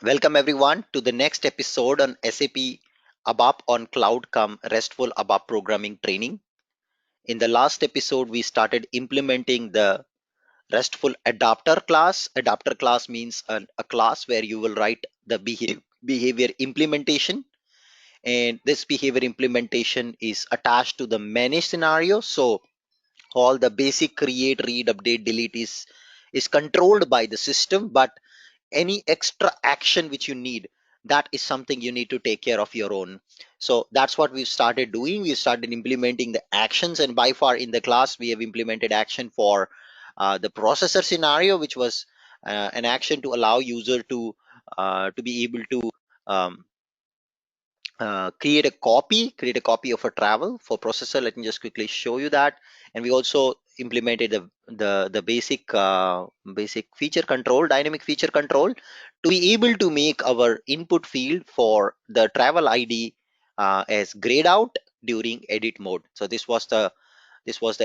Welcome everyone to the next episode on SAP ABAP on Cloud Come RESTful ABAP programming training. In the last episode, we started implementing the RESTful adapter class. Adapter class means a class where you will write the behavior implementation, and this behavior implementation is attached to the manage scenario. So all the basic create, read, update, delete is controlled by the system, but any extra action which you need, that is something you need to take care of your own. So that's what we've started doing. We started implementing the actions, and by far in the class we have implemented action for the processor scenario, which was an action to allow user to be able to um, create a copy of a travel for processor. Let me just quickly show you that. And we also implemented the basic feature control, dynamic feature control, to be able to make our input field for the travel ID as grayed out during edit mode. So this was the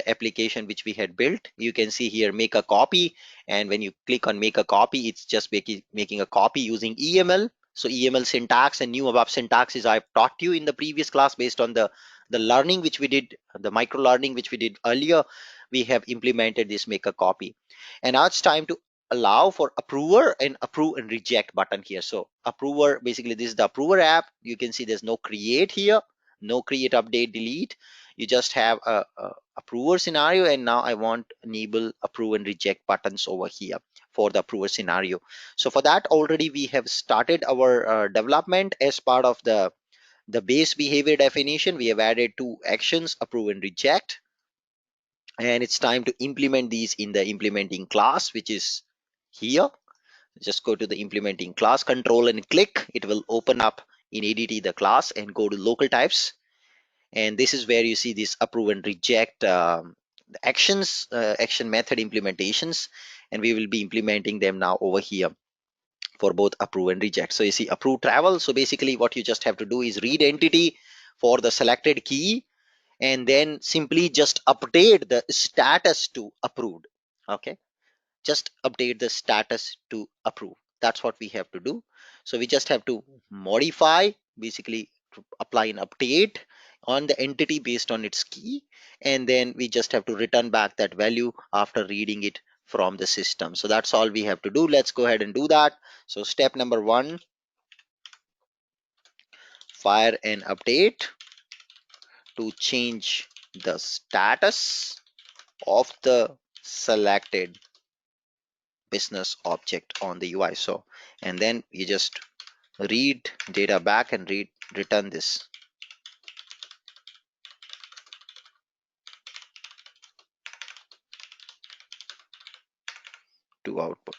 application which we had built. You can see here make a copy, and when you click on make a copy, it's just making a copy using EML. So EML syntax and new ABAP syntax is I've taught you in the previous class based on the learning which we did, the micro learning which we did earlier. We have implemented this make a copy, and now it's time to allow for approver and approve and reject button here. So approver, basically this is the approver app. You can see there's no create here, no create, update, delete. You just have a approver scenario, and now I want enable approve and reject buttons over here for the approver scenario. So for that, already we have started our development. As part of the base behavior definition, we have added two actions, approve and reject, and it's time to implement these in the implementing class, which is here. Just go to the implementing class control and click. It will open up in ADT the class, and go to local types, and this is where you see this approve and reject the actions, action method implementations, and we will be implementing them now over here for both approve and reject. So you see approve travel. So basically what you just have to do is read entity for the selected key, and then simply just update the status to approved. Okay, just update the status to approve. That's what we have to do. So we just have to modify, basically to apply an update on the entity based on its key, and then we just have to return back that value after reading it from the system. So that's all we have to do. Let's go ahead and do that. So step number one, fire an update to change the status of the selected business object on the UI. So, and then you just read data back and return this to output.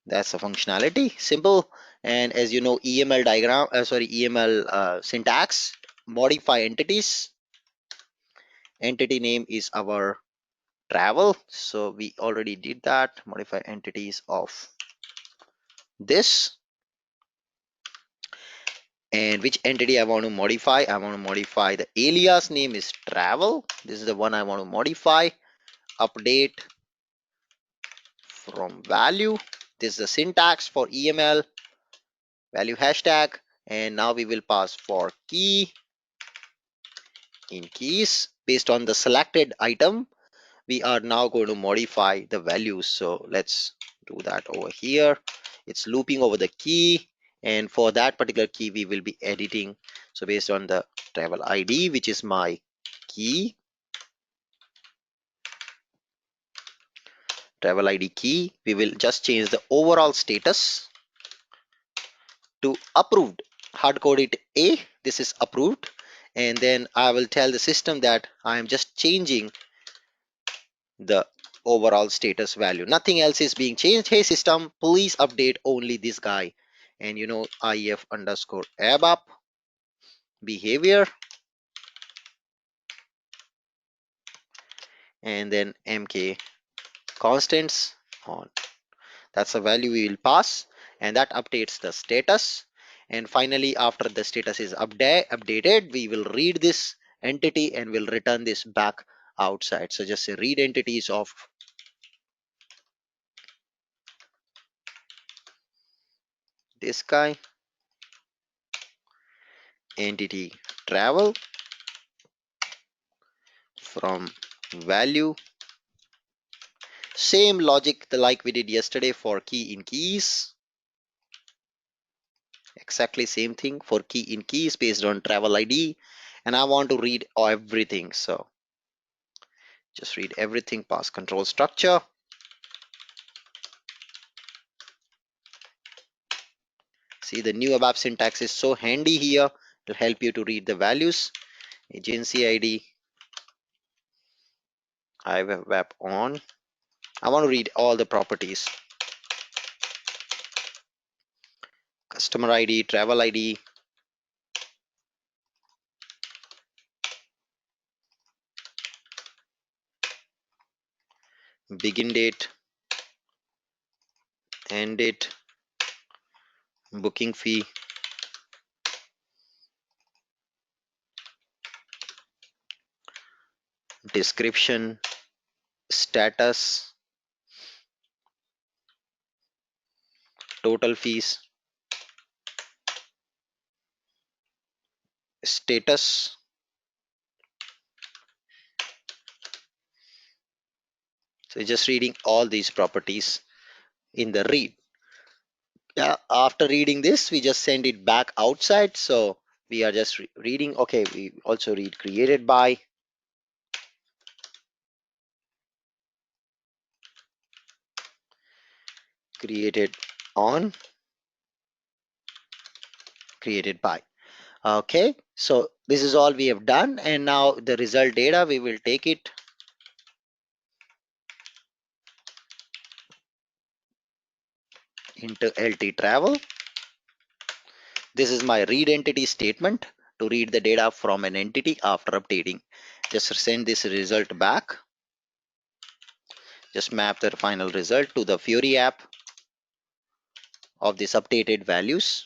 That's the functionality, simple. And as you know, EML diagram, EML syntax, modify entities. Entity name is our travel, so we already did that. Modify entities of this. And which entity I want to modify? I want to modify the alias name is travel. This is the one I want to modify. Update from value. This is the syntax for EML, value hashtag, and now we will pass for key in keys. Based on the selected item, we are now going to modify the values. So let's do that over here. It's looping over the key, and for that particular key we will be editing. So based on the travel ID, which is my key, travel ID key, we will just change the overall status to approved. Hard code it A, this is approved, and then I will tell the system that I am just changing the overall status value. Nothing else is being changed. Hey system, please update only this guy. And you know, if underscore ABAP behavior, and then mk constants on. That's the value we will pass, and that updates the status. And finally, after the status is updated, we will read this entity and will return this back outside. So just say read entities of this guy, entity travel from value. Same logic like we did yesterday for key in keys. Exactly same thing for key in keys based on travel ID. And I want to read everything. So just read everything, pass control structure. See, the new ABAP syntax is so handy here. It'll help you to read the values. Agency ID, IWAP on. I want to read all the properties. Customer ID, travel ID, begin date, end date, booking fee, description, status, total fees, status. So just reading all these properties in the read. After reading this, we just send it back outside. So we are just reading. Okay, we also read created by, created on, created by. Okay, so this is all we have done, and now the result data, we will take it into LT travel. This is my read entity statement to read the data from an entity after updating. Just send this result back. Just map the final result to the Fury app of these updated values.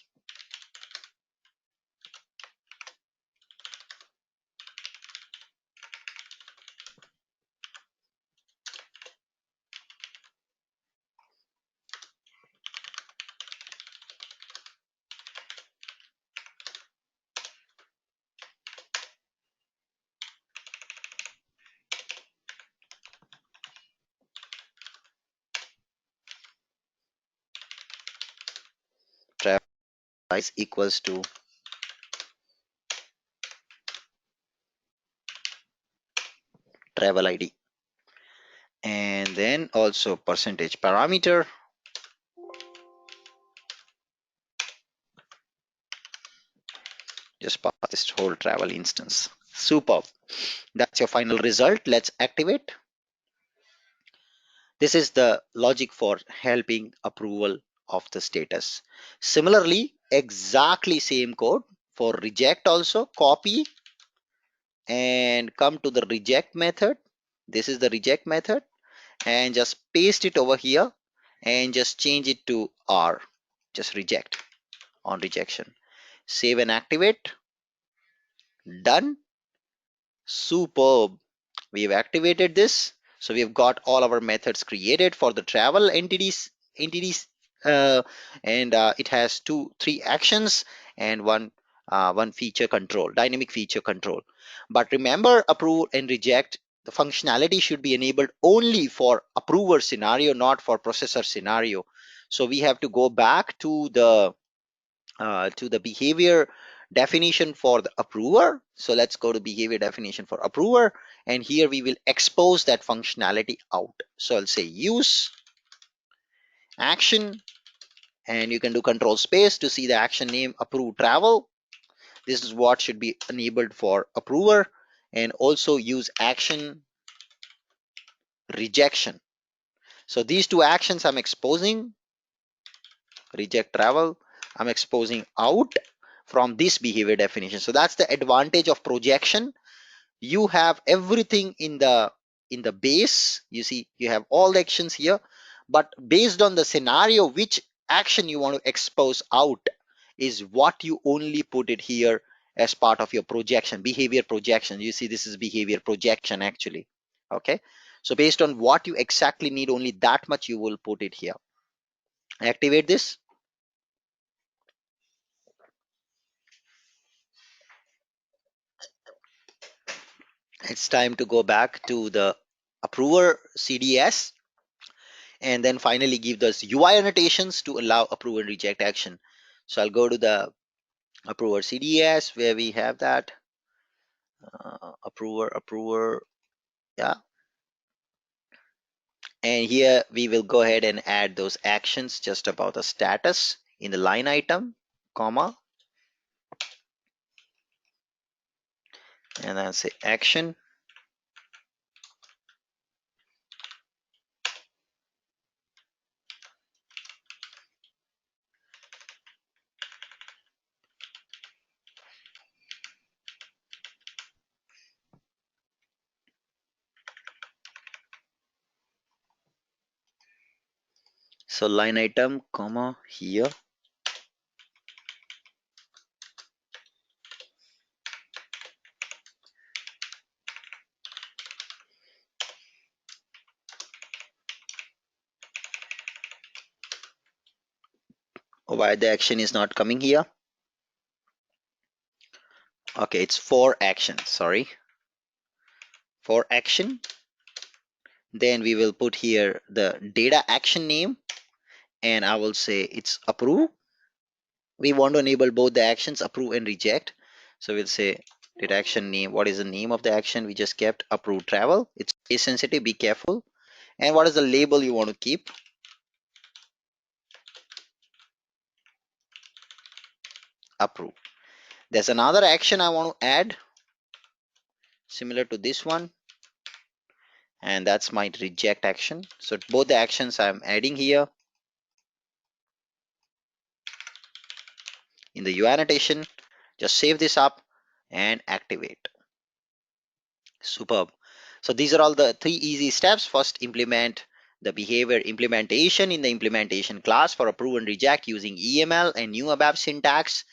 Travel size equals to travel ID. And then also percentage parameter. Just pass this whole travel instance. Superb. That's your final result. Let's activate. This is the logic for helping approval of the status. Similarly, exactly same code for reject also. Copy and come to the reject method. This is the reject method, and just paste it over here and just change it to R. Just reject on rejection. Save and activate. Done. Superb. We've activated this. So we've got all our methods created for the travel entities, uh, and it has three actions and one feature control, dynamic feature control. But remember, approve and reject, the functionality should be enabled only for approver scenario, not for processor scenario. So we have to go back to the behavior definition for the approver. So let's go to behavior definition for approver, and here we will expose that functionality out. So I'll say use action, and you can do control space to see the action name approve travel. This is what should be enabled for approver, and also use action rejection. So these two actions I'm exposing, reject travel, I'm exposing out from this behavior definition. So that's the advantage of projection. You have everything in the base. You see, you have all the actions here, but based on the scenario, which action you want to expose out is what you only put it here as part of your projection, behavior projection. You see, this is behavior projection actually. Okay, so based on what you exactly need, only that much you will put it here. Activate this. It's time to go back to the approver CDS and then finally give those UI annotations to allow approve and reject action. So I'll go to the approver CDS where we have that approver, yeah. And here we will go ahead and add those actions just about the status in the line item, comma, and then say action. So line item, comma, here. Why the action is not coming here? Okay, it's for action, sorry. For action, then we will put here the data action name and I will say it's approve. We want to enable both the actions approve and reject. So we'll say data action name. What is the name of the action? We just kept approve travel. It's case sensitive, be careful. And what is the label you want to keep? Approve. There's another action I want to add similar to this one, and that's my reject action. So both the actions I'm adding here in the UI annotation. Just save this up and activate. Superb. So these are all the 3 easy steps. First, implement the behavior implementation in the implementation class for approve and reject using EML and new ABAP syntax.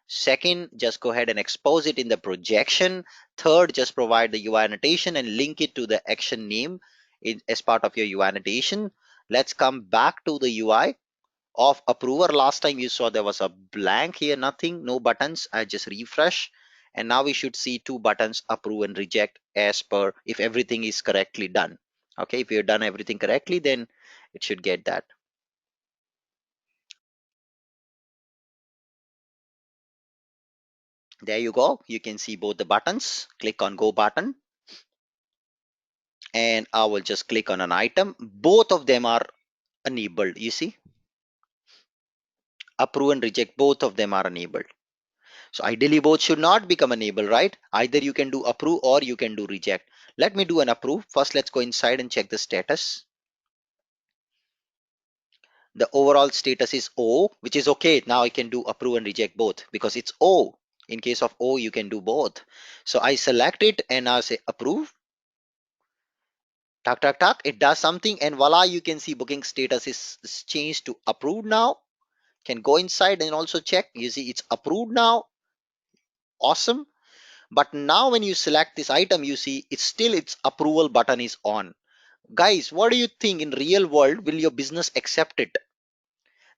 Second, just go ahead and expose it in the projection. Third, just provide the UI annotation and link it to the action name as part of your UI annotation. Let's come back to the UI of approver. Last time you saw there was a blank here, nothing, no buttons. I just refresh and now we should see 2 buttons, approve and reject, as per if everything is correctly done. Okay, if you've done everything correctly, then it should get that. There you go. You can see both the buttons. Click on go button and I will just click on an item. Both of them are enabled. You see, approve and reject, both of them are enabled. So ideally both should not become enabled, right? Either you can do approve or you can do reject. Let me do an approve. First, let's go inside and check the status. The overall status is O, which is okay. Now I can do approve and reject both because it's O. In case of O, you can do both. So I select it and I say approve. Tuck, tuck, tuck. It does something and voila, you can see booking status is changed to approved now. Can go inside and also check. You see it's approved now. Awesome. But now when you select this item, you see it's still its approval button is on. Guys, what do you think in real world will your business accept it?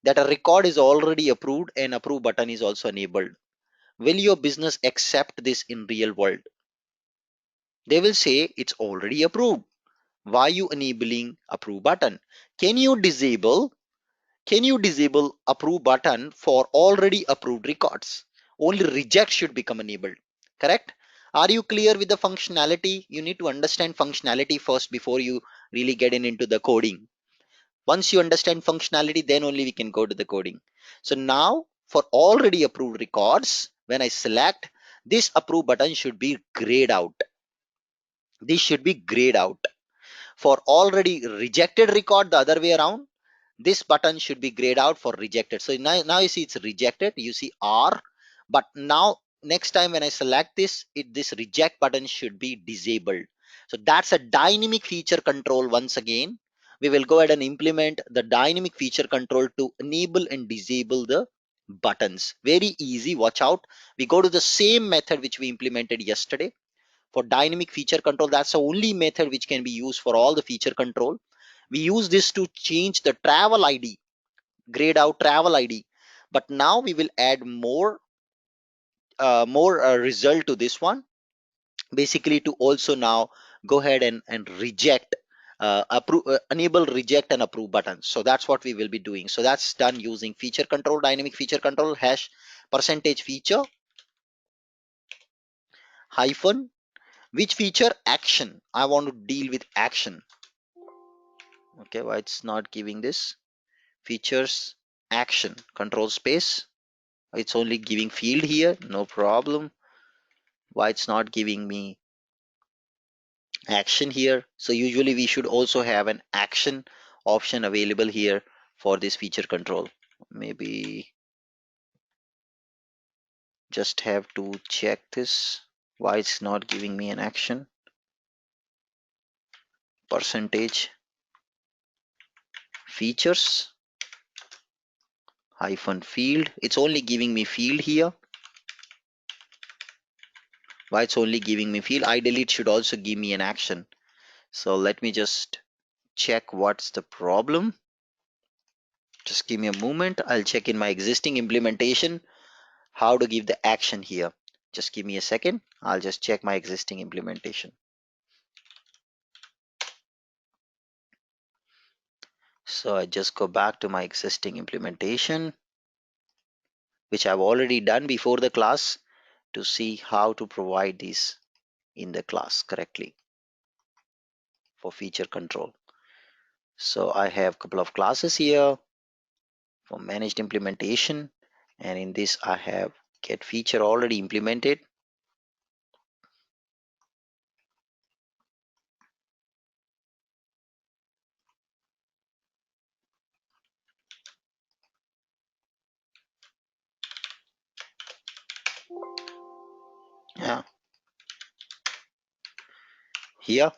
That a record is already approved and approve button is also enabled. Will your business accept this in real world? They will say it's already approved. Why are you enabling approve button? Can you disable approve button for already approved records? Only reject should become enabled. Correct? Are you clear with the functionality? You need to understand functionality first before you really get into the coding. Once you understand functionality, then only we can go to the coding. So now for already approved records, when I select, this approve button should be grayed out. This should be grayed out. For already rejected record, the other way around, this button should be grayed out for rejected. So now you see it's rejected, you see R, but now next time when I select this, this reject button should be disabled. So that's a dynamic feature control. Once again, we will go ahead and implement the dynamic feature control to enable and disable the buttons. Very easy, watch out. We go to the same method which we implemented yesterday. For dynamic feature control, that's the only method which can be used for all the feature control. We use this to change the travel ID, grayed out travel ID. But now we will add more result to this one. basically to also now go ahead and reject, enable reject and approve buttons. So that's what we will be doing. So that's done using feature control, dynamic feature control hash percentage feature hyphen which feature action. I want to deal with action. Okay, why it's not giving this features action control space, it's only giving field here, no problem. Why it's not giving me action here? So usually we should also have an action option available here for this feature control. Maybe just have to check this, why it's not giving me an action. Percentage features hyphen field, it's only giving me field here. Why it's only giving me field? Ideally it should also give me an action. So let me just check what's the problem. Just give me a moment, I'll check in my existing implementation how to give the action here. Just give me a second, I'll just check my existing implementation. So I just go back to my existing implementation, which I've already done before the class, to see how to provide these in the class correctly for feature control. So I have a couple of classes here for managed implementation, and in this I have get feature already implemented. Yeah, here,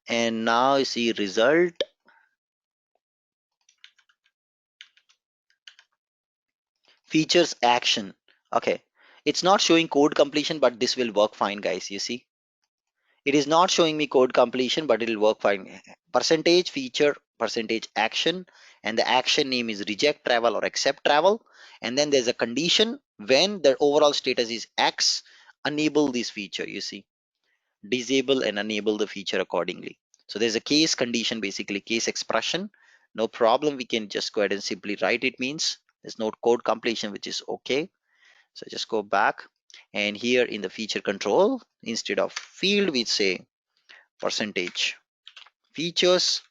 and now you see result features action. Okay, it's not showing code completion, but this will work fine, guys. You see, it is not showing me code completion, but it will work fine. Percentage feature percentage action, and the action name is reject travel or accept travel, and then there's a condition when the overall status is X, enable this feature. You see, disable and enable the feature accordingly. So there's a case condition, basically case expression. No problem, we can just go ahead and simply write it means there's no code completion, which is okay. So just go back, and here in the feature control, instead of field we say percentage features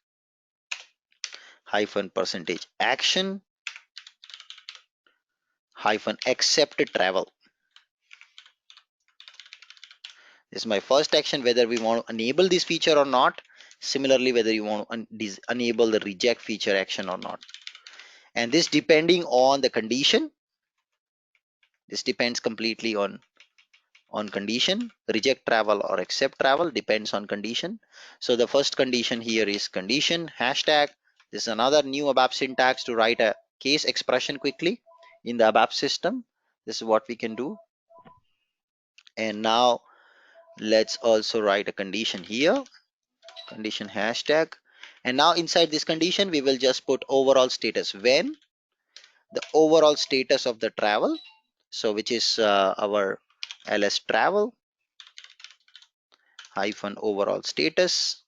hyphen percentage action hyphen accepted travel. This is my first action, whether we want to enable this feature or not. Similarly, whether you want to enable the reject feature action or not. And this depending on the condition, this depends completely on condition. Reject travel or accept travel depends on condition. So the first condition here is condition hashtag. This is another new ABAP syntax to write a case expression quickly in the ABAP system. This is what we can do. And now let's also write a condition here, condition hashtag. And now inside this condition we will just put overall status when the overall status of the travel, so which is our ls travel hyphen overall status.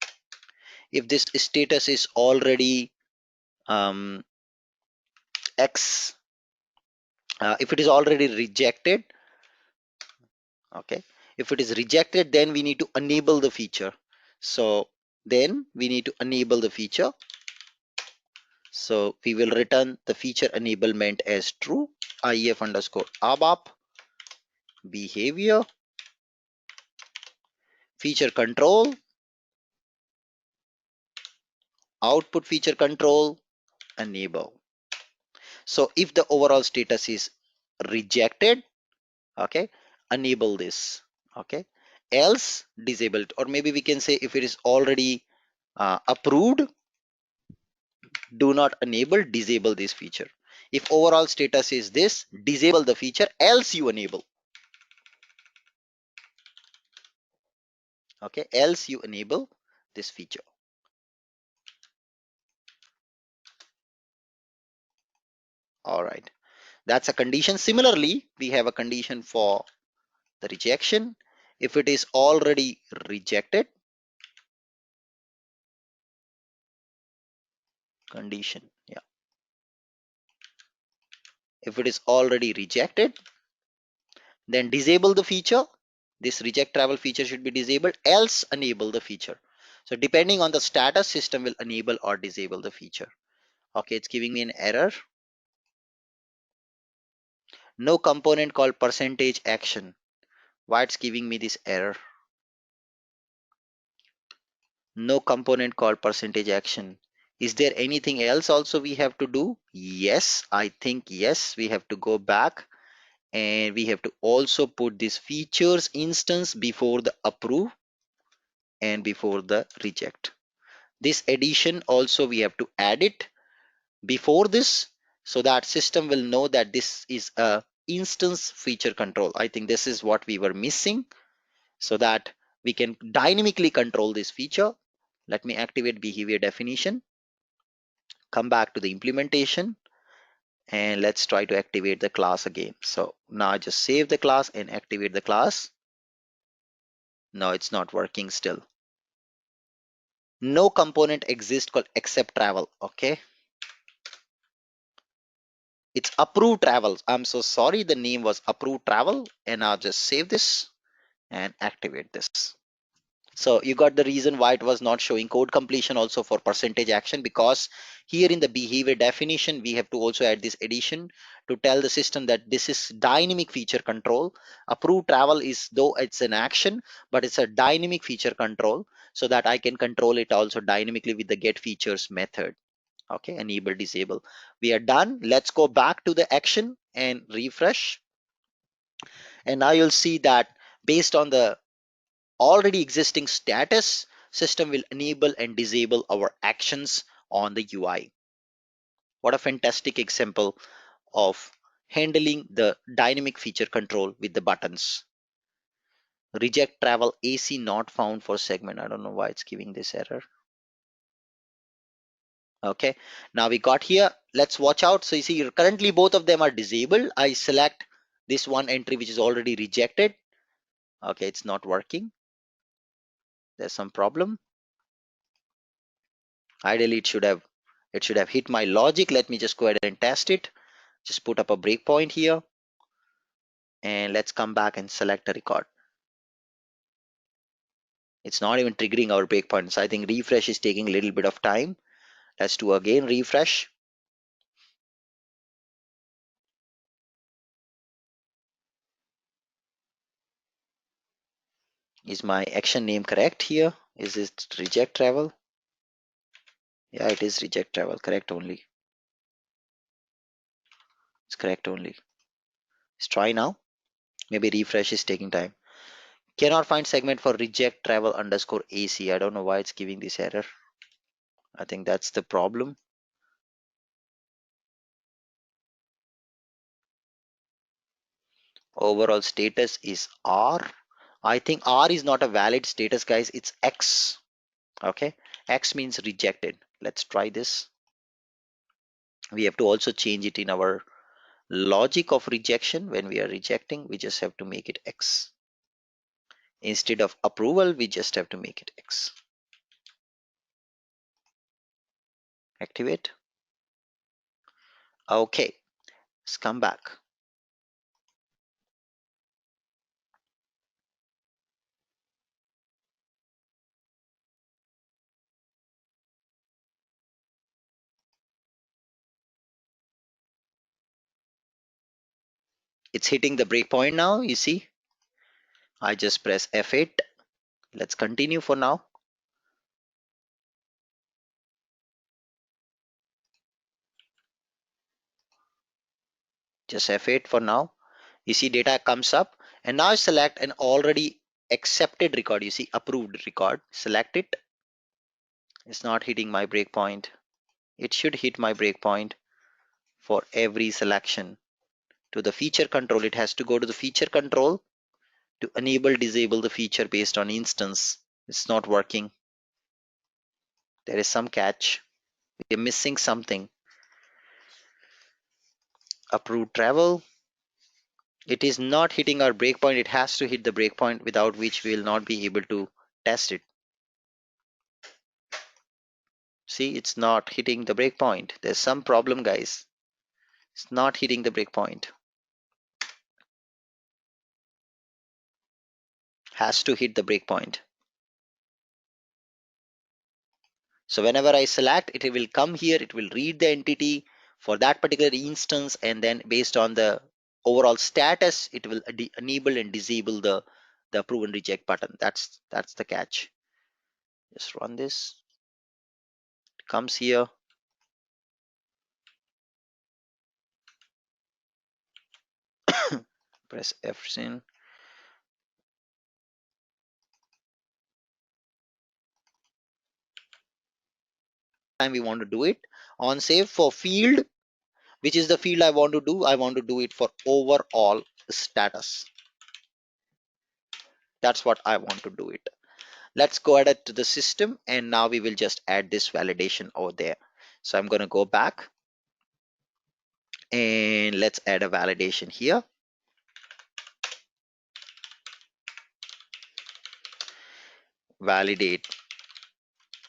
If this status is already um, x, if it is already rejected, okay, if it is rejected, then we need to enable the feature. So then we need to enable the feature. So we will return the feature enablement as true, if underscore ABAP behavior feature control output feature control enable. So if the overall status is rejected, okay, enable this, okay, else disable it. Or maybe we can say if it is already approved, do not enable, disable this feature. If overall status is this, disable the feature, else you enable, okay, else you enable this feature. All right, that's a condition. Similarly, we have a condition for the rejection, If it is already rejected, condition, yeah. If it is already rejected, then disable the feature. This reject travel feature should be disabled, else enable the feature. So depending on the status, system will enable or disable the feature. Okay, it's giving me an error. No component called percentage action. Why it's giving me this error? No component called percentage action. Is there anything else also we have to do? Yes, I think yes. We have to go back and we have to also put this features instance before the approve and before the reject. This addition also we have to add it before this, so that system will know that this is a instance feature control. I think this is what we were missing, so that we can dynamically control this feature. Let me activate behavior definition, come back to the implementation, and let's try to activate the class again. So now I just save the class and activate the class. No, it's not working still. No component exists called accept travel. Okay, it's approved travels. I'm so sorry, the name was approved travel, and I'll just save this and activate this. So you got the reason why it was not showing code completion also for percentage action, because here in the behavior definition we have to also add this addition to tell the system that this is dynamic feature control. Approved travel is, though it's an action, but it's a dynamic feature control, so that I can control it also dynamically with the get features method. Okay, enable disable. We are done. Let's go back to the action and refresh, and now you'll see that based on the already existing status, system will enable and disable our actions on the UI. What a fantastic example of handling the dynamic feature control with the buttons. Reject travel AC not found for segment. I don't know why it's giving this error. Okay, now we got here. Let's watch out. So you see currently both of them are disabled. I select this one entry which is already rejected. Okay, it's not working. There's some problem. Ideally it should have hit my logic. Let me just go ahead and test it. Just put up a breakpoint here, and let's come back and select a record. It's not even triggering our breakpoints. I think refresh is taking a little bit of time. Let's do again refresh. Is my action name correct here? Is it reject travel? Yeah, it is reject travel. Correct only. It's correct only. Let's try now. Maybe refresh is taking time. Cannot find segment for reject travel underscore AC. I don't know why it's giving this error. I think that's the problem. Overall status is R. I think R is not a valid status, guys. It's X. Okay, X means rejected. Let's try this. We have to also change it in our logic of rejection. When we are rejecting, we just have to make it X. Instead of approval, we just have to make it X. Activate. Okay, let's come back. It's hitting the breakpoint now. You see, I just press F8. Let's continue for now. Just F8 for now. You see data comes up, and now select an already accepted record. You see approved record. Select it. It's not hitting my breakpoint. It should hit my breakpoint for every selection. To the feature control, it has to go to the feature control to enable disable the feature based on instance. It's not working. There is some catch. We are missing something. Approved travel. It is not hitting our breakpoint. It has to hit the breakpoint, without which we will not be able to test it. See, it's not hitting the breakpoint. There's some problem, guys. It's not hitting the breakpoint. Has to hit the breakpoint. So whenever I select, it will come here. It will read the entity for that particular instance, and then based on the overall status, it will enable and disable the approve and reject button. That's the catch. Just run this. It comes here. Press F10. Time we want to do it on save for field, which is the field I want to do. I want to do it for overall status. That's what I want to do it. Let's go ahead to the system, and now we will just add this validation over there. So I'm going to go back, and let's add a validation here. Validate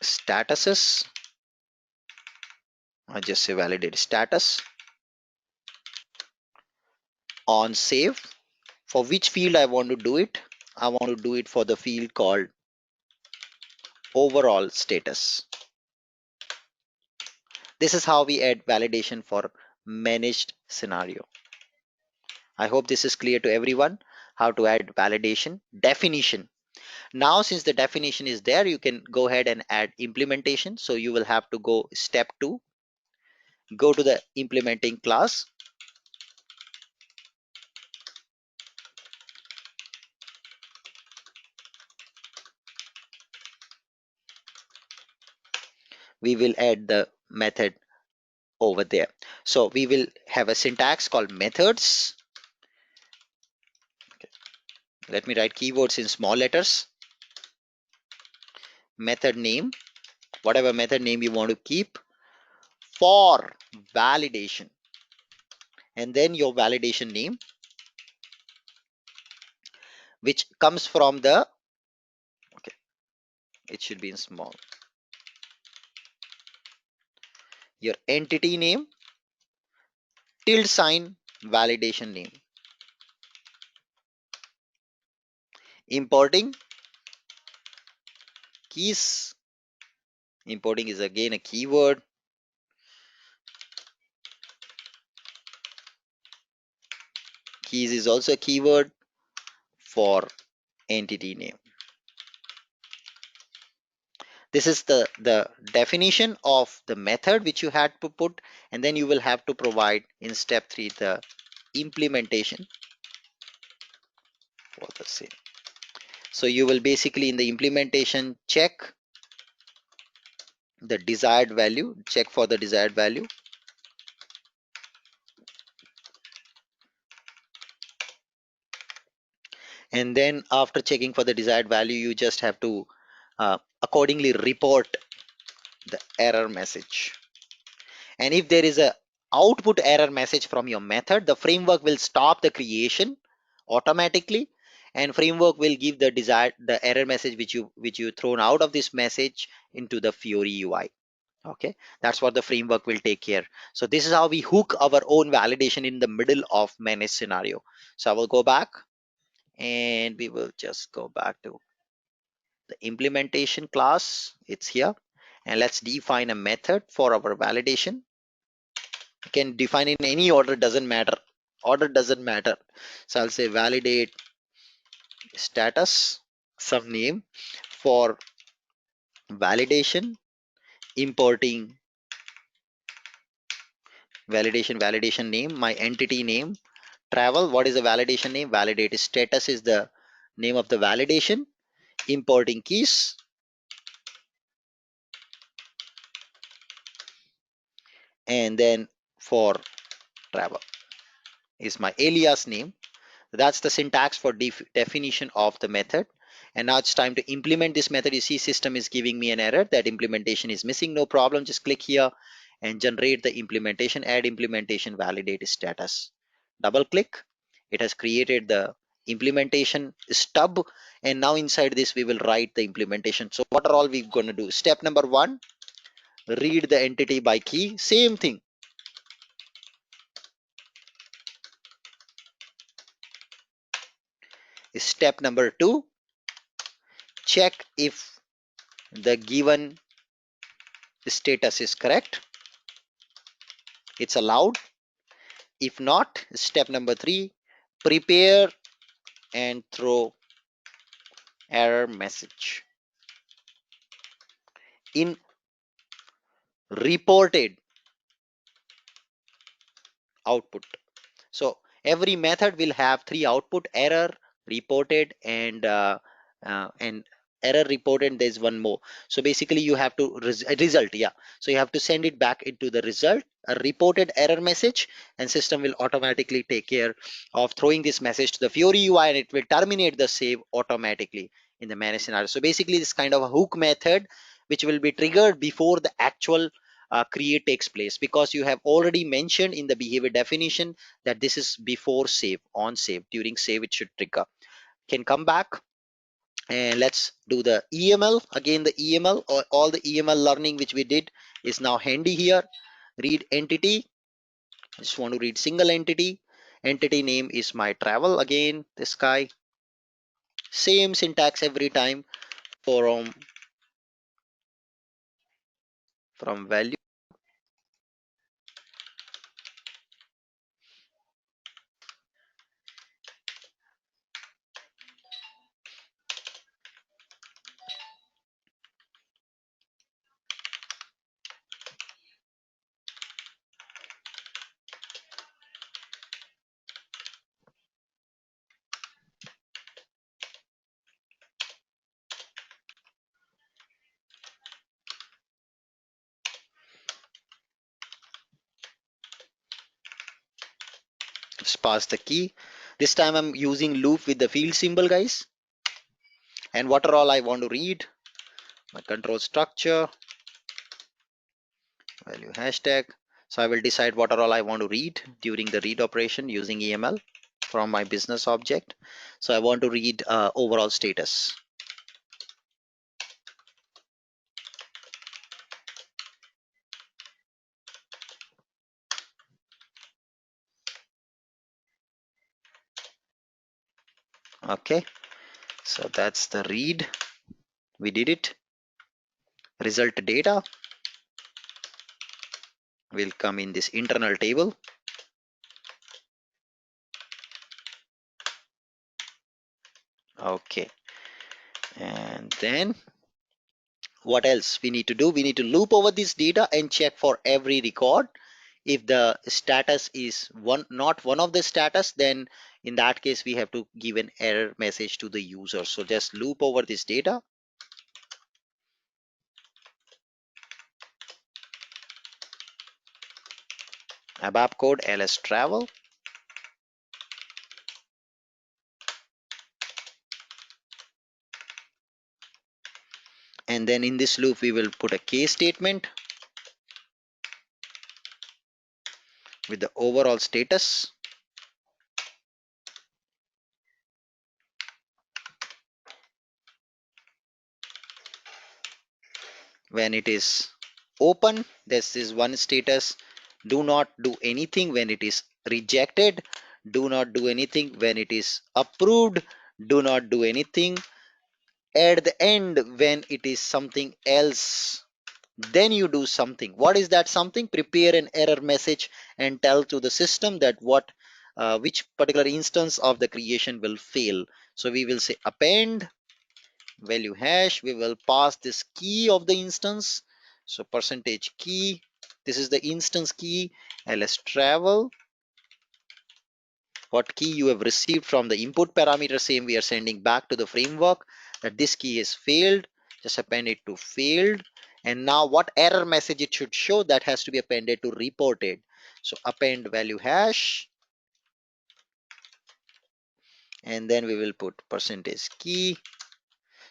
statuses. I just say validate status on save. For which field I want to do it? I want to do it for the field called overall status. This is how we add validation for managed scenario. I hope this is clear to everyone how to add validation definition. Now, since the definition is there, you can go ahead and add implementation. So you will have to go step 2, go to the implementing class. We will add the method over there. So we will have a syntax called methods. Okay. Let me write keywords in small letters. Method name, whatever method name you want to keep, for validation, and then your validation name, which comes from the, okay, it should be in small, your entity name, tilde sign, validation name. Importing keys. Importing is again a keyword. Keys is also a keyword for entity name. This is the definition of the method which you had to put, and then you will have to provide in step 3 the implementation for the same. So you will basically in the implementation check the desired value, check for the desired value. And then after checking for the desired value, you just have to accordingly report the error message. And if there is a output error message from your method, the framework will stop the creation automatically, and framework will give the desired error message which you thrown out of this message into the Fiori UI. Okay, that's what the framework will take care. So this is how we hook our own validation in the middle of managed scenario. So I will go back, and we will just go back to the implementation class. It's here, and let's define a method for our validation. You can define in any order, doesn't matter. Order doesn't matter. So I'll say validate status, some name for validation, importing validation name, my entity name, travel. What is the validation name? Validate status is the name of the validation, importing keys, and then for travel is my alias name. That's the syntax for definition of the method. And now it's time to implement this method. You see system is giving me an error that implementation is missing. No problem, just click here and generate the implementation, add implementation, validate status. Double click, It has created the implementation stub, and now inside this we will write the implementation. So what are all we going to do? Step number 1, read the entity by key. Same thing. Step number 2, check if the given status is correct. It's allowed. If not, step number 3, prepare and throw error message in reported output. So every method will have 3 output: error, reported, and error reported. There's one more. So basically you have to result, yeah. So you have to send it back into the result, a reported error message, and system will automatically take care of throwing this message to the Fiori UI, and it will terminate the save automatically in the manage scenario. So basically this kind of a hook method which will be triggered before the actual create takes place, because you have already mentioned in the behavior definition that this is before save. On save, during save it should trigger. Can come back and let's do the EML again. The EML, or all the EML learning which we did is now handy here. Read entity. I just want to read single entity. Entity name is my travel. Again, this guy, same syntax every time. From value, just pass the key. This time I'm using loop with the field symbol, guys. And what are all I want to read? My control structure, value hashtag. So I will decide what are all I want to read during the read operation using EML from my business object. So I want to read overall status. Okay, so that's the read. We did it. Result data will come in this internal table. Okay, and then what else we need to do? We need to loop over this data and check for every record. If the status is not one of the status, then in that case we have to give an error message to the user. So just loop over this data. ABAP code ls travel. And then in this loop we will put a case statement with the overall status. When it is open, this is one status. Do not do anything when it is rejected. Do not do anything when it is approved. Do not do anything at the end when it is something else. Then you do something. What is that something? Prepare an error message and tell to the system that which particular instance of the creation will fail. So we will say append value hash. We will pass this key of the instance. So percentage key. This is the instance key. Ls travel. What key you have received from the input parameter, same we are sending back to the framework, that this key is failed. Just append it to failed. And now what error message it should show, that has to be appended to reported. So append value hash, and then we will put percentage key.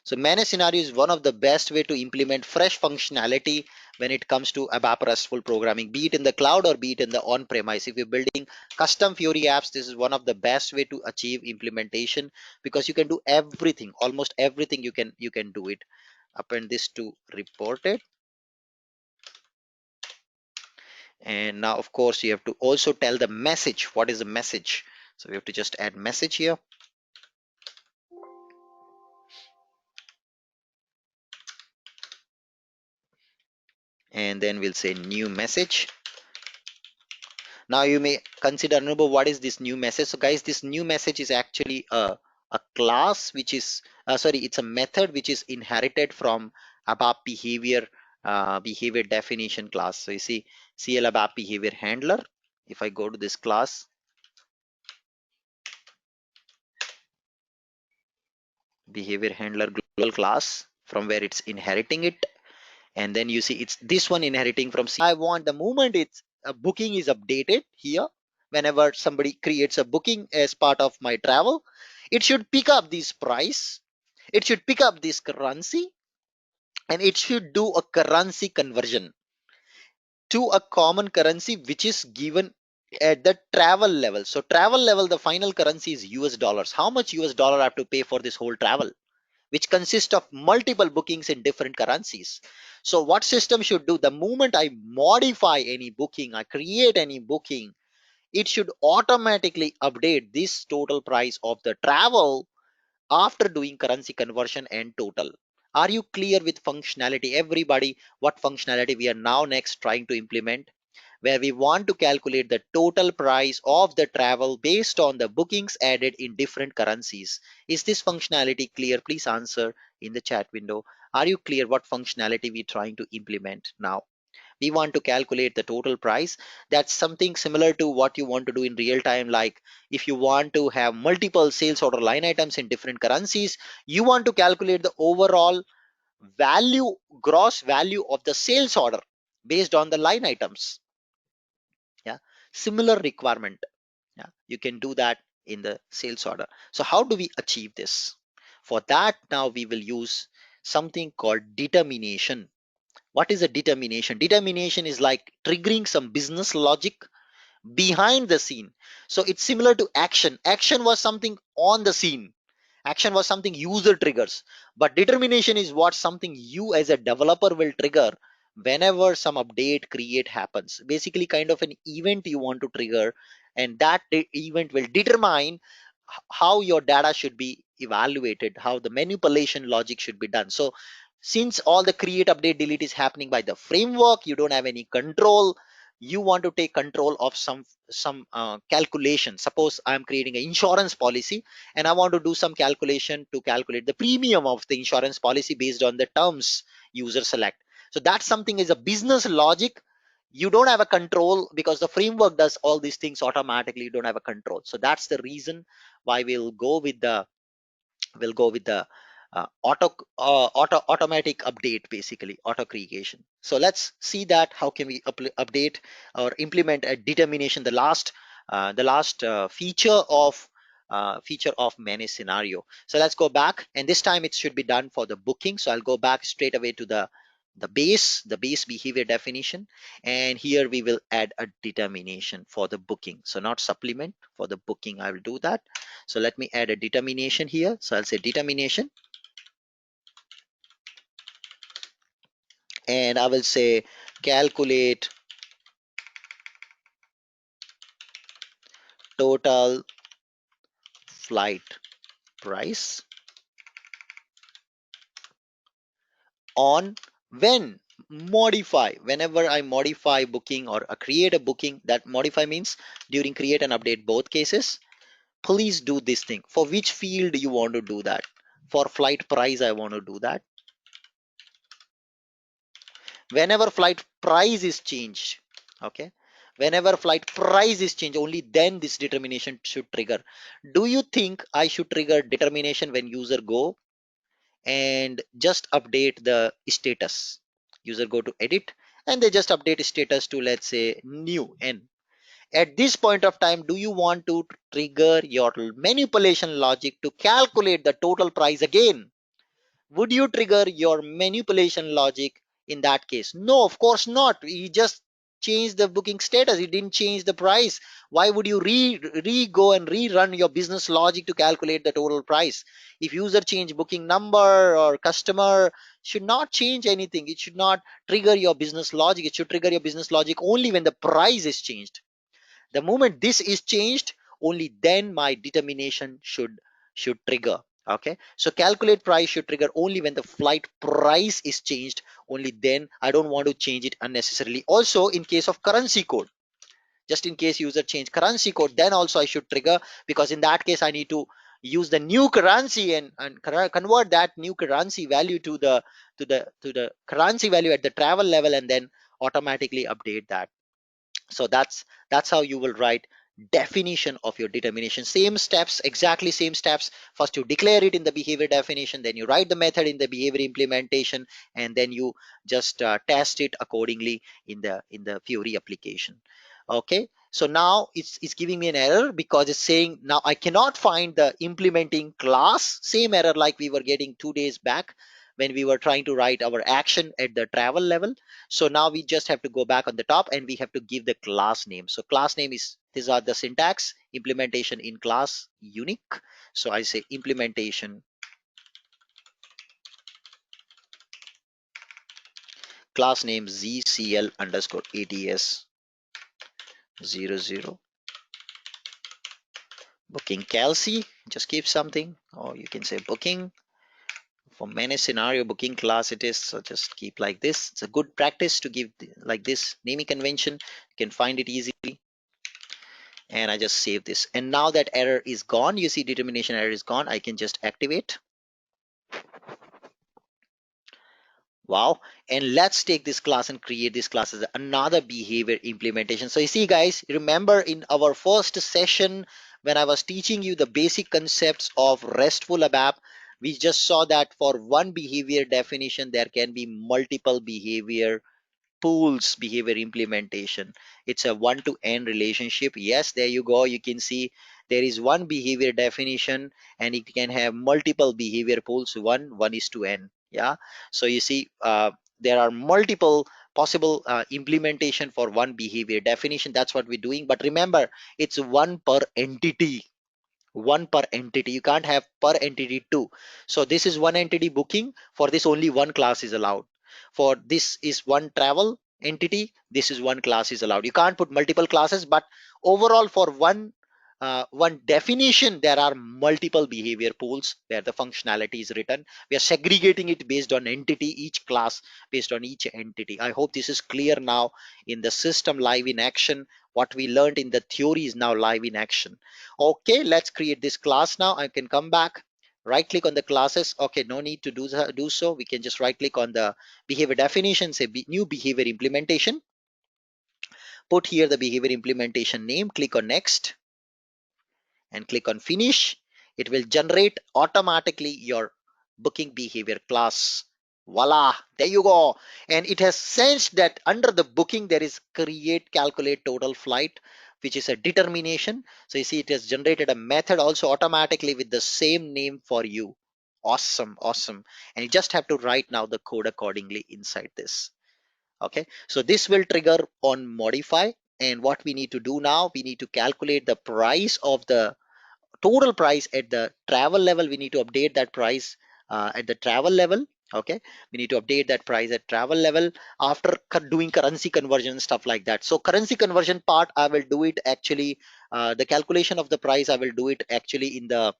So manage scenario is one of the best way to implement fresh functionality when it comes to ABAP RESTful programming, be it in the cloud or be it in the on-premise. If you're building custom Fiori apps, this is one of the best way to achieve implementation, because you can do everything, almost everything you can do it. Append this to reported. And now of course you have to also tell the message. What is the message? So we have to just add message here. And then we'll say new message. Now you may consider, remember, what is this new message? So guys, this new message is actually a class which is sorry, it's a method which is inherited from ABAP behavior behavior definition class. So you see CL ABAP behavior handler. If I go to this class, behavior handler global class, from where it's inheriting it, and then you see it's this one inheriting from C. I want the moment it's a booking is updated here, whenever somebody creates a booking as part of my travel, it should pick up this price, it should pick up this currency, and it should do a currency conversion to a common currency which is given at the travel level. So travel level, the final currency is US dollars. How much US dollar I have to pay for this whole travel, which consists of multiple bookings in different currencies. So what system should do, the moment I modify any booking, I create any booking, it should automatically update this total price of the travel after doing currency conversion and total. Are you clear with functionality, everybody? What functionality we are now next trying to implement, where we want to calculate the total price of the travel based on the bookings added in different currencies. Is this functionality clear? Please answer in the chat window. Are you clear what functionality we're trying to implement now? We want to calculate the total price. That's something similar to what you want to do in real time. Like if you want to have multiple sales order line items in different currencies, you want to calculate the overall value, gross value of the sales order based on the line items. Yeah, similar requirement. Yeah, you can do that in the sales order. So how do we achieve this? For that, now we will use something called determination. What is a determination? Determination is like triggering some business logic behind the scene. So it's similar to action. Action was something on the scene. Action was something user triggers, but determination is what something you as a developer will trigger whenever some update create happens. Basically kind of an event you want to trigger, and that event will determine how your data should be evaluated, how the manipulation logic should be done. So since all the create, update, delete is happening by the framework, you don't have any control. You want to take control of some calculation. Suppose I'm creating an insurance policy and I want to do some calculation to calculate the premium of the insurance policy based on the terms user select. So that's something is a business logic. You don't have a control because the framework does all these things automatically. You don't have a control. So that's the reason why we'll go with the automatic update, basically auto creation. So let's see that how can we update or implement a determination, the last feature of manage scenario. So let's go back, and this time it should be done for the booking. So I'll go back straight away to the base behavior definition, and here we will add a determination for the booking. So not supplement, for the booking I will do that. So let me add a determination here. So I'll say determination, and I will say calculate total flight price on when whenever I modify booking or create a booking. That modify means during create and update, both cases. Please do this thing. For which field you want to do that? For flight price I want to do that. Whenever flight price is changed, okay, whenever flight price is changed, only then this determination should trigger. Do you think I should trigger determination when user go and just update the status? User go to edit and they just update status to, let's say, new n. At this point of time, do you want to trigger your manipulation logic to calculate the total price again? Would you trigger your manipulation logic in that case? No, of course not. He just changed the booking status. He didn't change the price. Why would you go and rerun your business logic to calculate the total price? If user change booking number or customer, should not change anything. It should not trigger your business logic. It should trigger your business logic only when the price is changed. The moment this is changed, only then my determination should trigger. Okay, so calculate price should trigger only when the flight price is changed. Only then. I don't want to change it unnecessarily. Also, in case of currency code, just in case user change currency code, then also I should trigger, because in that case I need to use the new currency and convert that new currency value to the currency value at the travel level, and then automatically update that. So that's how you will write definition of your determination. Same steps, exactly same steps. First you declare it in the behavior definition, then you write the method in the behavior implementation, and then you just test it accordingly in the Fiori application. Okay, so now it's giving me an error because it's saying now I cannot find the implementing class. Same error like we were getting 2 days back when we were trying to write our action at the travel level. So now we just have to go back on the top and we have to give the class name. So class name is, these are the syntax: implementation in class unique. So I say implementation class name ZCL underscore ATS 00 booking calci. Just keep something, or you can say booking. For many scenario booking class it is, so just keep like this. It's a good practice to give like this naming convention. You can find it easily. And I just save this, and now that error is gone. You see determination error is gone. I can just activate. Wow. And let's take this class and create this class as another behavior implementation. So you see guys, remember in our first session when I was teaching you the basic concepts of RESTful ABAP, we just saw that for one behavior definition there can be multiple behavior pools behavior implementation. It's a one to n relationship. Yes, there you go. You can see there is one behavior definition and it can have multiple behavior pools. One is to n. Yeah, so you see there are multiple possible implementation for one behavior definition. That's what we're doing, but remember, it's one per entity. One per entity. You can't have per entity two. So this is one entity booking. For this only one class is allowed. For this is one travel entity, this is one class is allowed. You can't put multiple classes, but overall for one definition there are multiple behavior pools where the functionality is written. We are segregating it based on entity, each class based on each entity. I hope this is clear now in the system live in action. What we learned in the theory is now live in action. Okay, let's create this class now. I can come back, right click on the classes. Okay, no need to do so. We can just right click on the behavior definition, say new behavior implementation. Put here the behavior implementation name, click on next and click on finish. It will generate automatically your booking behavior class. Voila, there you go. And it has sensed that under the booking there is create calculate total flight, which is a determination. So you see it has generated a method also automatically with the same name for you. Awesome, awesome. And you just have to write now the code accordingly inside this. Okay, so this will trigger on modify. And what we need to do now, we need to calculate the price of the total price at the travel level. We need to update that price at the travel level. Okay, we need to update that price at travel level after doing currency conversion and stuff like that. So currency conversion part I will do it actually, the calculation of the price I will do it actually in the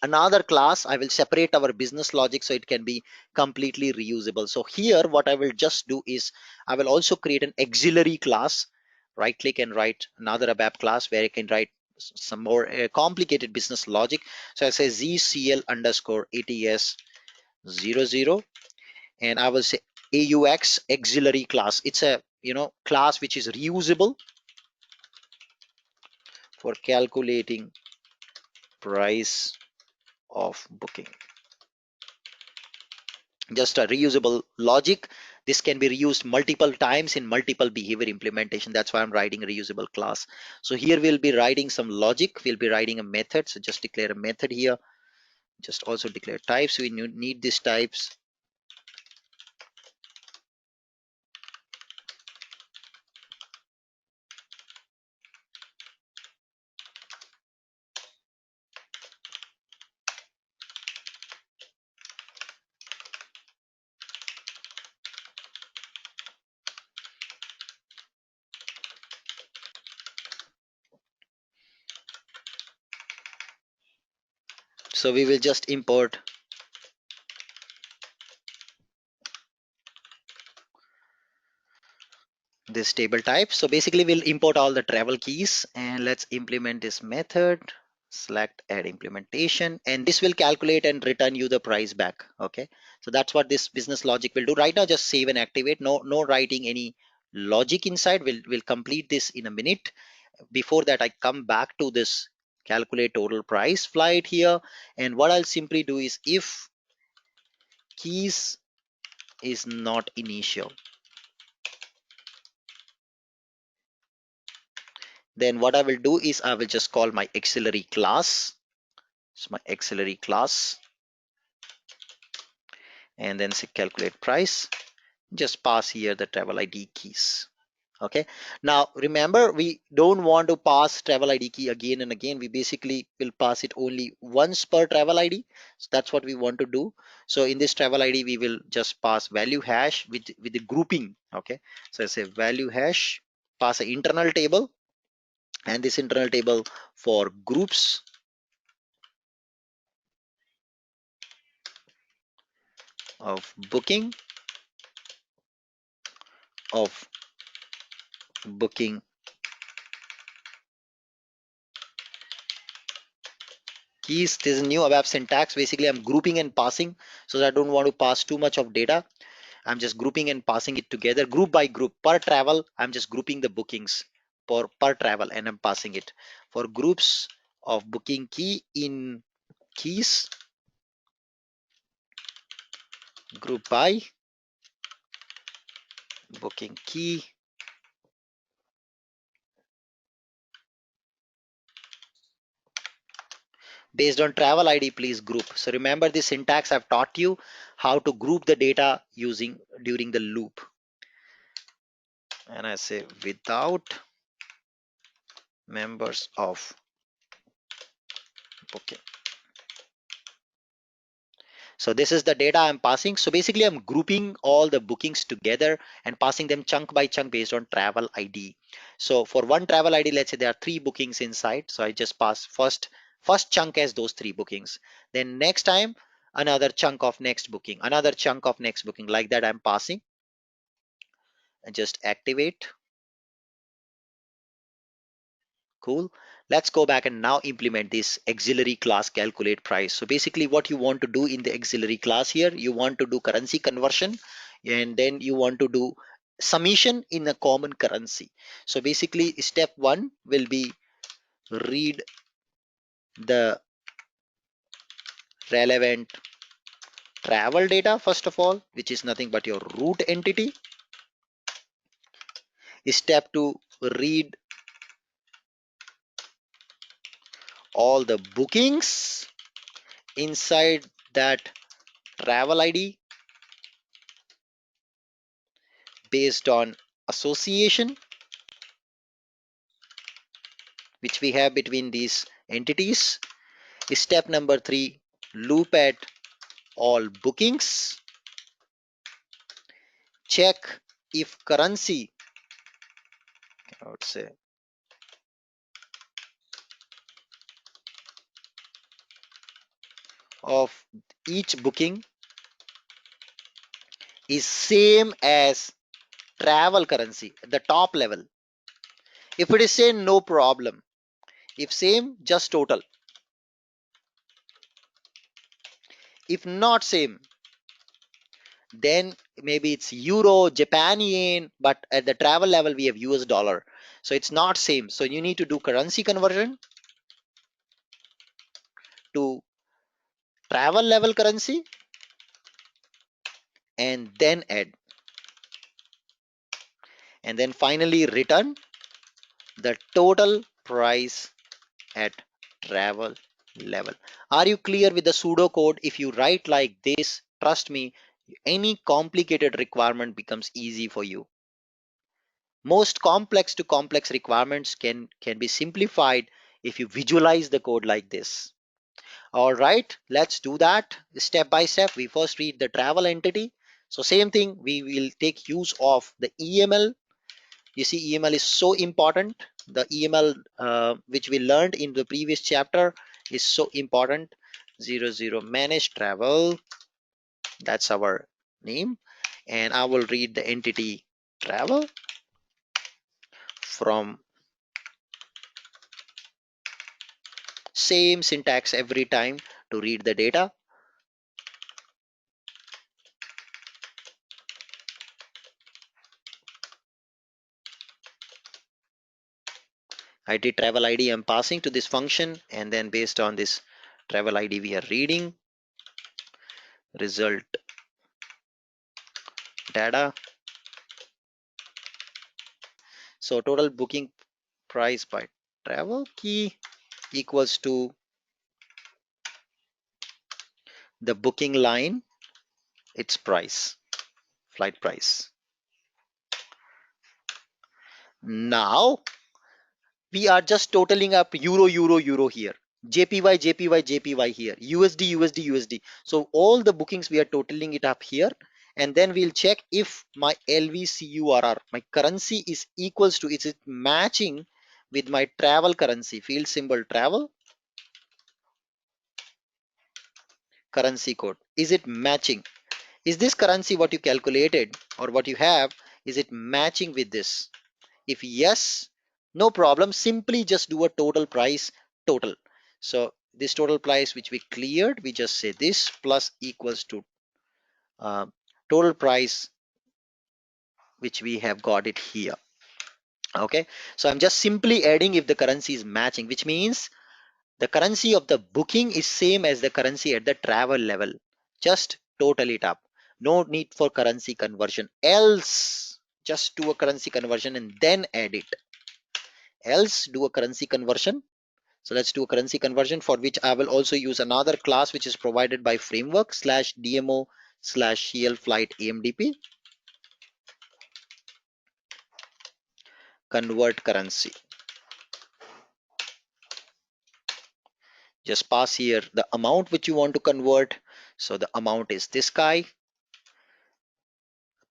another class. I will separate our business logic so it can be completely reusable. So here what I will just do is I will also create an auxiliary class. Right click and write another ABAP class where I can write some more complicated business logic. So I say ZCL underscore ATS 00, and I will say AUX auxiliary class. It's a class which is reusable for calculating price of booking. Just a reusable logic. This can be reused multiple times in multiple behavior implementation. That's why I'm writing a reusable class. So here we'll be writing some logic. We'll be writing a method. So just declare a method here. Just also declare types. We need these types. So we will just import this table type. So basically we'll import all the travel keys, and let's implement this method. Select add implementation, and this will calculate and return you the price back. Okay, so that's what this business logic will do. Right now just save and activate. No writing any logic inside. We'll complete this in a minute. Before that, I come back to this calculate total price flight here, and what I'll simply do is if keys is not initial, then what I will do is I will just call my auxiliary class. It's my auxiliary class, and then say calculate price. Just pass here the travel ID keys. Okay, now remember, we don't want to pass travel ID key again and again. We basically will pass it only once per travel ID. So that's what we want to do. So in this travel ID, we will just pass value hash with the grouping. Okay, so I say value hash, pass an internal table, and this internal table for groups of of booking keys. This is new ABAP syntax. Basically, I'm grouping and passing, so that I don't want to pass too much of data. I'm just grouping and passing it together, group by group. Per travel, I'm just grouping the bookings per travel, and I'm passing it. For groups of booking key in keys, group by booking key. Based on travel ID, please group. So remember the syntax I've taught you how to group the data using during the loop. And I say without members of booking. So this is the data I'm passing. So basically I'm grouping all the bookings together and passing them chunk by chunk based on travel ID. So for one travel ID, let's say there are 3 bookings inside. So I just pass first chunk as those 3 bookings. Then next time another chunk of next booking, another chunk of next booking, like that I'm passing. And just activate. Cool. Let's go back and now implement this auxiliary class calculate price. So basically what you want to do in the auxiliary class here, you want to do currency conversion, and then you want to do summation in a common currency. So basically step 1 will be read the relevant travel data first of all, which is nothing but your root entity. Step 2, read all the bookings inside that travel ID based on association which we have between these entities. Step number 3, loop at all bookings. Check if currency, I would say, of each booking is same as travel currency at the top level. If it is same, no problem. If same, just total. If not same, then maybe it's euro, Japan yen, but at the travel level we have US dollar, so it's not same. So you need to do currency conversion to travel level currency and then add, and then finally return the total price at travel level. Are you clear with the pseudo code? If you write like this, trust me, any complicated requirement becomes easy for you. Most complex to complex requirements can be simplified if you visualize the code like this. All right, let's do that step by step. We first read the travel entity. So same thing, we will take use of the EML. You see, EML is so important. The EML which we learned in the previous chapter is so important. 00 manage travel. That's our name. And I will read the entity travel from same syntax every time to read the data. ID travel ID I'm passing to this function, and then based on this travel ID we are reading result data. So total booking price by travel key equals to the booking line, its price, flight price. Now we are just totaling up euro here, jpy here, usd. So all the bookings we are totaling it up here, and then we'll check if my lvcurr, my currency, is equals to, is it matching with my travel currency, field symbol travel currency code. Is it matching? Is this currency what you calculated or what you have, is it matching with this? If yes, no problem, simply just do a total price total. So this total price which we cleared, we just say this plus equals to uh, total price which we have got it here. Okay, so I'm just simply adding if the currency is matching, which means the currency of the booking is same as the currency at the travel level. Just total it up. No need for currency conversion. Else, just do a currency conversion and then add it. Else, do a currency conversion. So let's do a currency conversion, for which I will also use another class which is provided by framework slash DMO slash CL flight AMDP. Convert currency. Just pass here the amount which you want to convert. So the amount is this guy.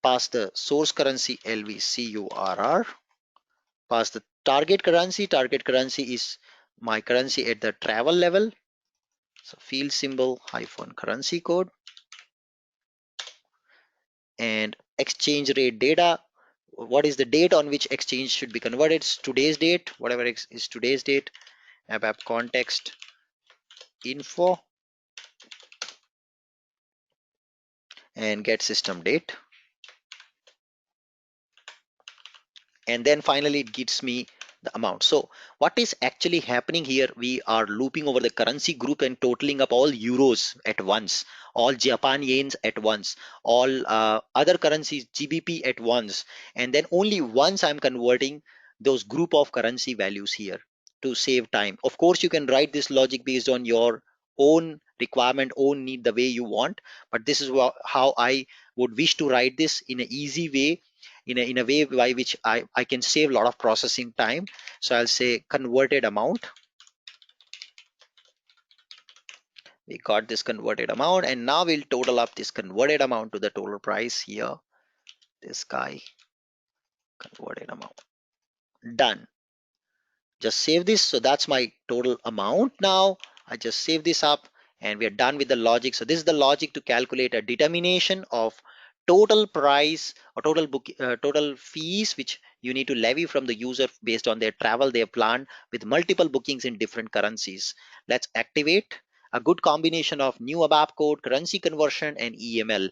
Pass the source currency LVCURR. Pass the target currency. Target currency is my currency at the travel level. So field symbol hyphen currency code. And exchange rate data. What is the date on which exchange should be converted? It's today's date, whatever is today's date. ABAP context info and get system date. And then finally it gives me the amount. So what is actually happening here, we are looping over the currency group and totaling up all euros at once, all Japan yens at once, all other currencies GBP at once, and then only once I'm converting those group of currency values here to save time. Of course you can write this logic based on your own requirement, own need, the way you want, but this is how I would wish to write this in an easy way, in a way by which I can save a lot of processing time. So I'll say converted amount. We got this converted amount, and now we'll total up this converted amount to the total price here. This guy, converted amount. Done. Just save this. So that's my total amount now. I just save this up and we are done with the logic. So this is the logic to calculate a determination of total price or total fees which you need to levy from the user based on their travel they have planned with multiple bookings in different currencies. Let's activate a good combination of new ABAP code, currency conversion, and EML.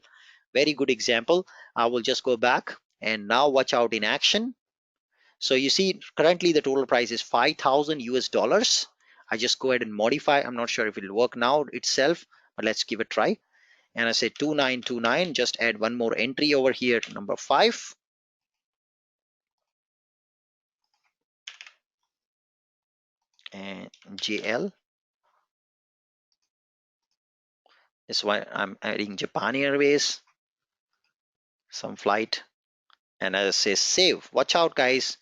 Very good example. I will just go back and now watch out in action. So you see currently the total price is 5,000 US dollars. I just go ahead and modify. I'm not sure if it'll work now itself, but let's give it a try. And I say 2929, just add one more entry over here, number 5. And JL. That's why I'm adding Japan Airways, some flight. And as I say save. Watch out guys.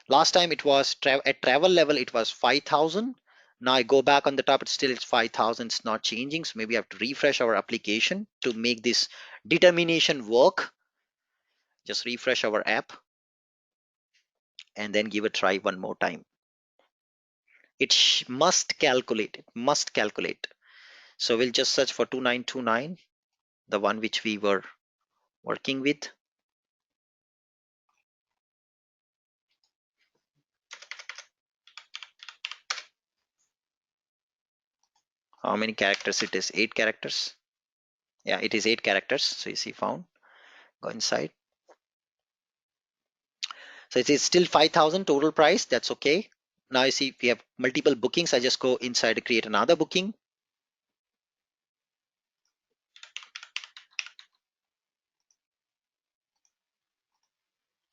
Last time it was at travel level it was 5,000. Now I go back on the top, it's 5,000. It's not changing. So maybe I have to refresh our application to make this determination work. Just refresh our app and then give a try one more time. It must calculate. It must calculate. So we'll just search for 2929, the one which we were working with. How many characters it is? 8 characters. Yeah, it is 8 characters. So you see found. Go inside. So it is still 5,000 total price. That's okay. Now you see we have multiple bookings. I just go inside to create another booking.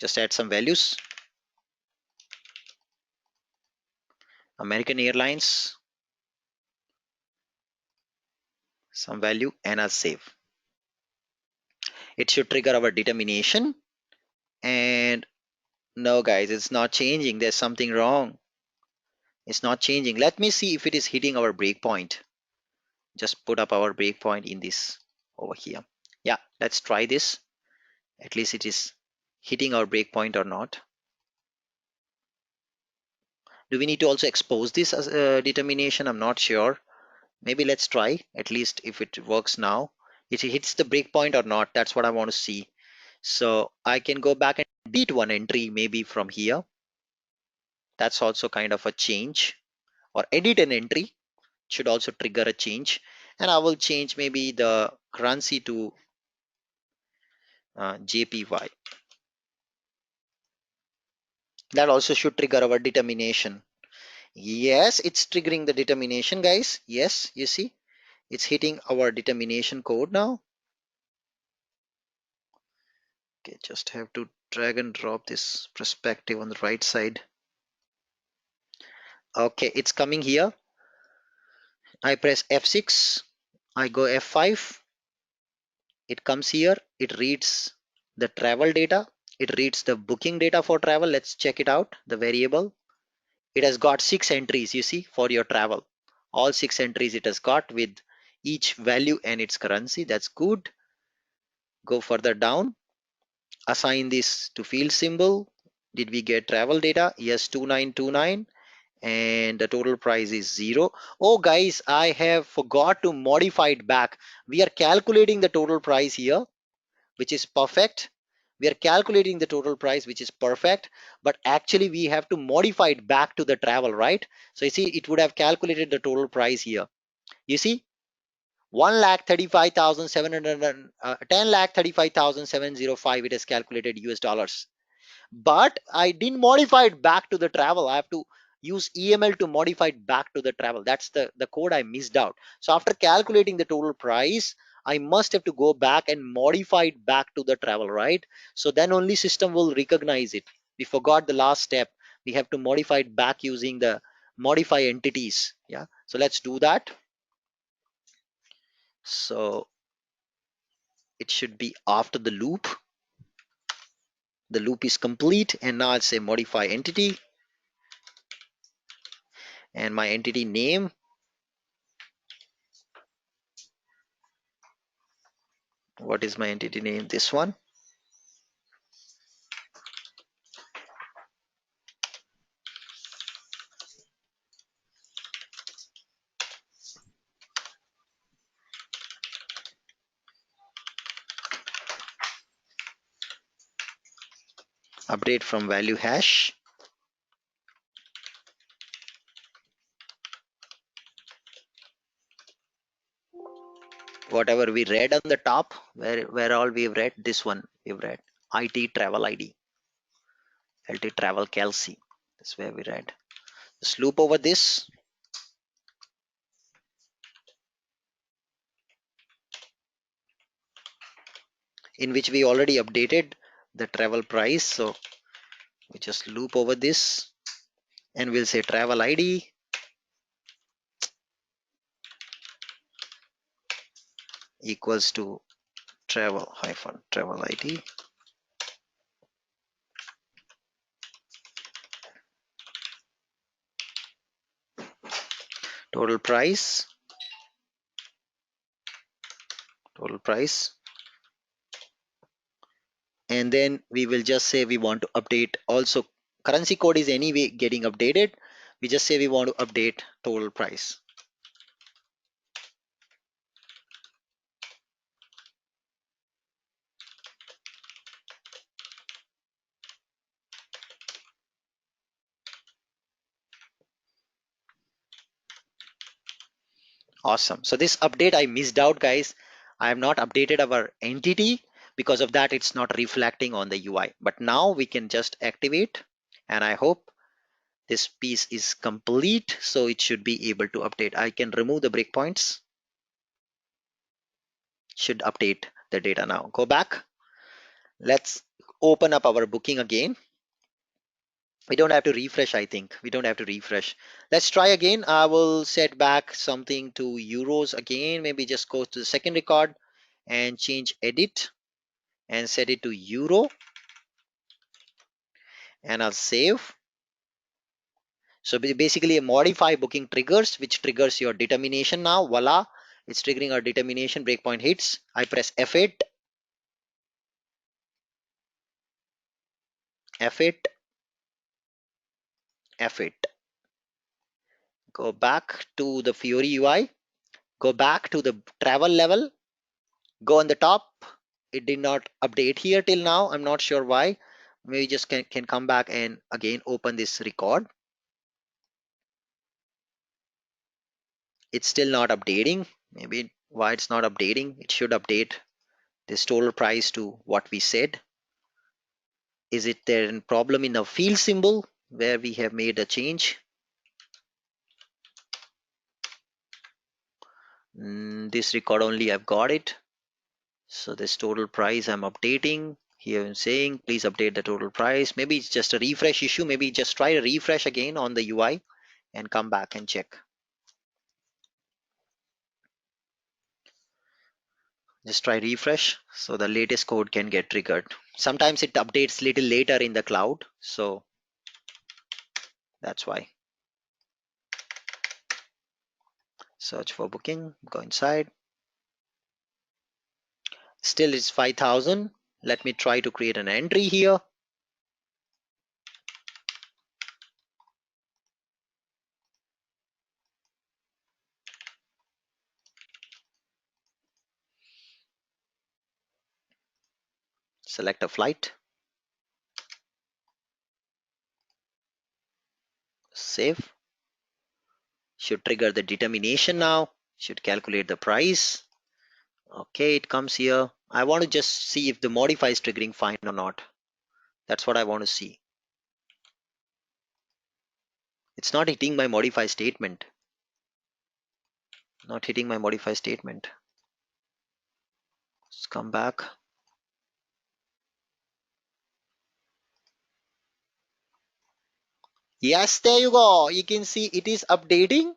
Just add some values. American Airlines, some value, and I'll save. It should trigger our determination. And no, guys, it's not changing. There's something wrong. It's not changing. Let me see if it is hitting our breakpoint. Just put up our breakpoint in this over here. Yeah, let's try this. At least it is hitting our breakpoint or not. Do we need to also expose this as a determination? I'm not sure. Maybe let's try, at least if it works now. If it hits the breakpoint or not, that's what I want to see. So I can go back and delete one entry maybe from here. That's also kind of a change. Or edit an entry should also trigger a change. And I will change maybe the currency to JPY. That also should trigger our determination. Yes, it's triggering the determination, guys. Yes, you see, it's hitting our determination code now. Okay, just have to drag and drop this perspective on the right side. Okay, it's coming here. I press F6. I go F5. It comes here. It reads the travel data. It reads the booking data for travel. Let's check it out. The variable. It has got 6 entries, you see, for your travel. All 6 entries it has got with each value and its currency. That's good. Go further down. Assign this to field symbol. Did we get travel data? Yes, 2929. And the total price is 0. Oh guys, I have forgot to modify it back. We are calculating the total price here, which is perfect. We are calculating the total price, which is perfect, but actually we have to modify it back to the travel, right? So you see, it would have calculated the total price here. You see, 1,35,700, 10,35,705, it is calculated US dollars. But I didn't modify it back to the travel. I have to use EML to modify it back to the travel. That's the code I missed out. So after calculating the total price, I must have to go back and modify it back to the travel, right? So then only system will recognize it. We forgot the last step. We have to modify it back using the modify entities. Yeah. So let's do that. So it should be after the loop. The loop is complete, and now I'll say modify entity, and my entity name, what is my entity name? This one. Update from value hash. Whatever we read on the top, where all we've read, this one we've read. IT travel ID, LT travel Kelsey. That's where we read. Just loop over this. In which we already updated the travel price. So we just loop over this, and we'll say travel ID equals to travel ID. Total price. And then we will just say we want to update also. Currency code is anyway getting updated. We just say we want to update total price. Awesome. So this update I missed out, guys. I have not updated our entity. Because of that, it's not reflecting on the UI. But now we can just activate, and I hope this piece is complete. So it should be able to update. I can remove the breakpoints. Should update the data now. Go back. Let's open up our booking again. We don't have to refresh, I think. We don't have to refresh. Let's try again. I will set back something to euros again. Maybe just go to the second record and change edit and set it to euro, and I'll save. So basically a modify booking triggers, which triggers your determination now. Voila, it's triggering our determination. Breakpoint hits. I press F8, F8, F8. Go back to the Fiori UI. Go back to the travel level. Go on the top. It did not update here till now. I'm not sure why. Maybe just can come back and again open this record. It's still not updating. Maybe why it's not updating. It should update this total price to what we said. Is it there a problem in the field symbol where we have made a change? This record only I've got it. So this total price I'm updating. Here I'm saying please update the total price. Maybe it's just a refresh issue. Maybe just try to refresh again on the UI and come back and check. Just try refresh so the latest code can get triggered. Sometimes it updates little later in the cloud, so that's why. Search for booking, go inside. Still it's 5,000. Let me try to create an entry here. Select a flight. Save. Should trigger the determination now. Should calculate the price. Okay, it comes here. I want to just see if the modify is triggering fine or not. That's what I want to see. It's not hitting my modify statement. Not hitting my modify statement. Let's come back. Yes, there you go. You can see it is updating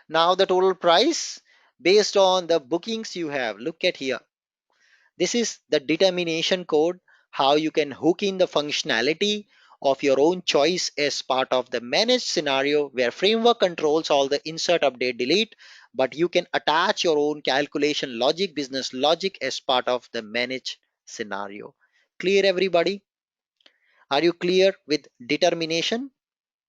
now the total price based on the bookings you have. Look at here. This is the determination code, how you can hook in the functionality of your own choice as part of the managed scenario where framework controls all the insert, update, delete, but you can attach your own calculation logic, business logic as part of the managed scenario. Clear, everybody? Are you clear with determination?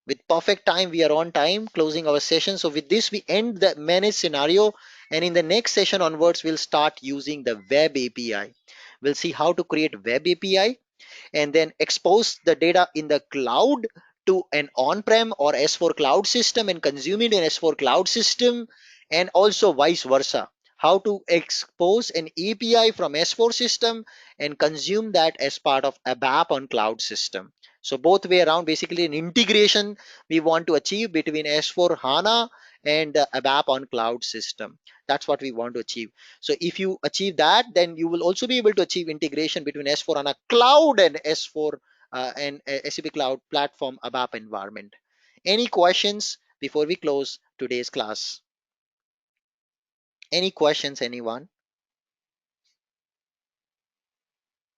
With perfect time, we are on time closing our session. So with this, we end the managed scenario, and in the next session onwards, we'll start using the web API. We'll see how to create web API and then expose the data in the cloud to an on-prem or S4 cloud system and consume it in S4 cloud system, and also vice versa. How to expose an API from S4 system and consume that as part of ABAP on cloud system. So both way around, basically an integration we want to achieve between S4 HANA and the ABAP on cloud system. That's what we want to achieve. So if you achieve that, then you will also be able to achieve integration between S4 HANA cloud and S4 and SAP cloud platform ABAP environment. Any questions before we close today's class? Any questions, anyone?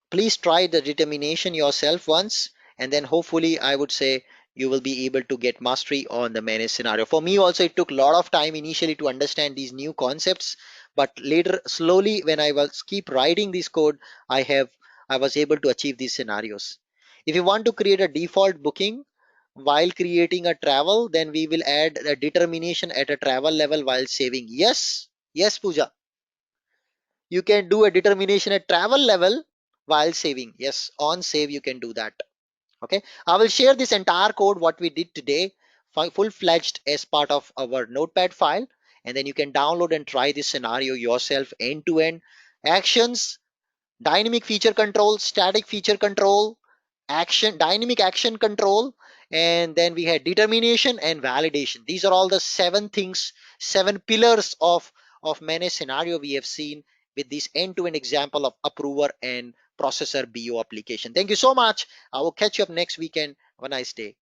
Please try the determination yourself once, and then hopefully I would say you will be able to get mastery on the managed scenario. For me also, it took a lot of time initially to understand these new concepts, but later slowly when I was keep writing this code, I was able to achieve these scenarios. If you want to create a default booking while creating a travel, then we will add a determination at a travel level while saving. Yes, Pooja. You can do a determination at travel level while saving. Yes, on save you can do that. Okay, I will share this entire code what we did today full-fledged as part of our notepad file, and then you can download and try this scenario yourself end to end. Actions, dynamic feature control, static feature control, action, dynamic action control, and then we had determination and validation. These are all the 7 things, 7 pillars of managed scenario we have seen with this end-to-end example of approver and processor BO application. Thank you so much. I will catch you up next weekend. Have a nice day.